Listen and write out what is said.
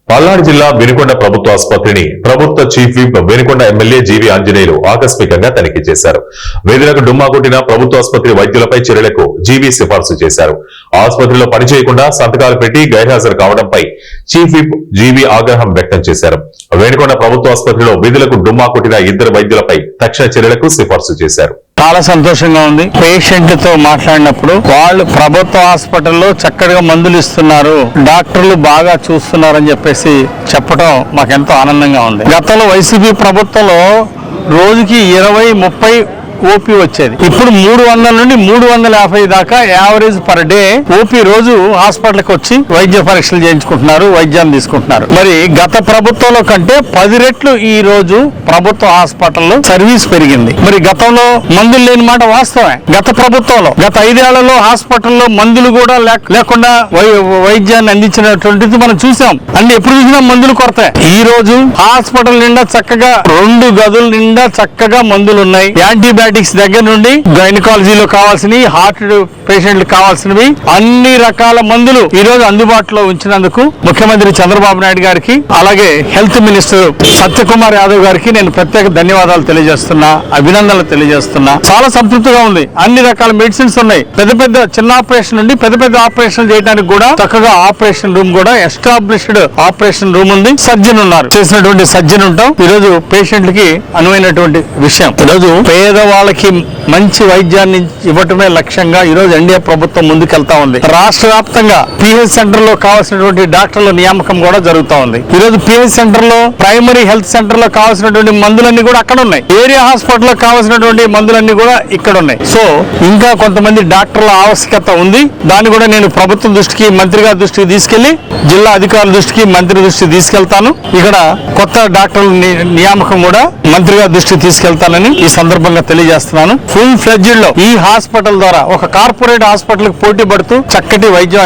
పల్నాడు జిల్లా వినుకొండ ప్రభుత్వ ఆసుపత్రిని ప్రభుత్వ చీఫ్ విప్ వినుకొండ ఎమ్మెల్యే జీవి ఆంజనేయులు ఆకస్మికంగా తనిఖీ చేశారు. విధులకు డుమ్మా కొట్టిన ప్రభుత్వ ఆసుపత్రి వైద్యులపై చర్యలకు జీవి సిఫార్సు చేశారు. ఆసుపత్రిలో పనిచేయకుండా సంతకాలు పెట్టి గైర్హాజరు కావడంపై చీఫ్ విప్ జీవి ఆగ్రహం వ్యక్తం చేశారు. వినుకొండ ప్రభుత్వ ఆసుపత్రిలో విధులకు డుమ్మా కొట్టిన ఇద్దరు వైద్యులపై తక్షణ చర్యలకు సిఫార్సు చేశారు. చాలా సంతోషంగా ఉంది. పేషెంట్లతో మాట్లాడినప్పుడు వాళ్ళు ప్రభుత్వ హాస్పిటల్లో చక్కగా మందులు ఇస్తున్నారు, డాక్టర్లు బాగా చూస్తున్నారని చెప్పేసి చెప్పడం మాకెంతో ఆనందంగా ఉంది. గతంలో వైసీపీ ప్రభుత్వంలో రోజుకి 20-30 ఓపీ వచ్చేది. ఇప్పుడు 300 నుండి 350 దాకా యావరేజ్ పర్ డే ఓపీ రోజు హాస్పిటల్కి వచ్చి వైద్య పరీక్షలు చేయించుకుంటున్నారు, వైద్యాన్ని తీసుకుంటున్నారు. మరి గత ప్రభుత్వంలో కంటే 10 రెట్లు ఈ రోజు ప్రభుత్వ హాస్పిటల్లో సర్వీస్ పెరిగింది. మరి గతంలో మందులు లేని మాట వాస్తవమే. గత ప్రభుత్వంలో గత 5 ఏళ్లలో హాస్పిటల్లో మందులు కూడా లేకుండా వైద్యాన్ని అందించినటువంటిది మనం చూసాం. ఎప్పుడు చూసినా మందులు కొరత. ఈ రోజు హాస్పిటల్ నిండా చక్కగా 2 గదుల నిండా చక్కగా మందులు ఉన్నాయి. యాంటీబయాటిక్స్ దగ్గర నుండి గైనకాలజీలో కావాల్సినవి, హార్ట్ పేషెంట్లు కావాల్సినవి అన్ని రకాల మందులు ఈ రోజు అందుబాటులో ఉంచినందుకు ముఖ్యమంత్రి చంద్రబాబు నాయుడు గారికి, అలాగే హెల్త్ మినిస్టర్ సత్యకుమార్ యాదవ్ గారికి నేను ప్రత్యేక ధన్యవాదాలు తెలియజేస్తున్నా, అభినందనలు తెలియజేస్తున్నా. చాలా సంతృప్తిగా ఉంది. అన్ని రకాల మెడిసిన్స్ ఉన్నాయి. పెద్ద చిన్న ఆపరేషన్ నుండి పెద్ద ఆపరేషన్ చేయడానికి కూడా చక్కగా ఆపరేషన్ రూమ్ కూడా ఎస్టాబ్లిష్డ్ ఆపరేషన్ రూమ్ ఉంది. సర్జన్ ఉన్నారు, చేసినటువంటి సర్జన్ ఉంటాం. ఈ రోజు పేషెంట్లకి అనువైనటువంటి విషయం. ఈ రోజు పేదవాళ్ళకి మంచి వైద్యాన్ని ఇవ్వటమే లక్ష్యంగా ఈ రోజు ఎన్డీఏ ప్రభుత్వం ముందుకెళ్తా ఉంది. రాష్ట్ర వ్యాప్తంగా పిహెచ్ సెంటర్ లో కావాల్సినటువంటి డాక్టర్ల నియామకం కూడా జరుగుతా ఉంది. ఈ రోజు పిహెచ్ సెంటర్ లో, ప్రైమరీ హెల్త్ సెంటర్ లో కావాల్సినటువంటి మందులన్నీ కూడా అక్కడ ఉన్నాయి. ఏరియా హాస్పిటల్ లో కావాల్సినటువంటి మందులన్నీ కూడా ఇక్కడ ఉన్నాయి. సో ఇంకా కొంతమంది డాక్టర్ల ఆవశ్యకత ఉంది. దాన్ని కూడా నేను ప్రభుత్వం దృష్టికి, మంత్రి గారి దృష్టికి తీసుకెళ్లి, జిల్లా అధికారుల దృష్టికి, మంత్రి దృష్టికి తీసుకెళ్తాను. ఇక్కడ కొత్త డాక్టర్ల నియామకం కూడా మంత్రి గారి దృష్టికి తీసుకెళ్తానని ఈ సందర్భంగా తెలియజేస్తున్నాను. ఫుల్ ఫ్లెడ్జ్డ్ లో ఈ హాస్పిటల్ ద్వారా ఒక కార్పొరేట్ హాస్పిటల్ కి పోటీ పడుతూ చక్కటి వైద్యం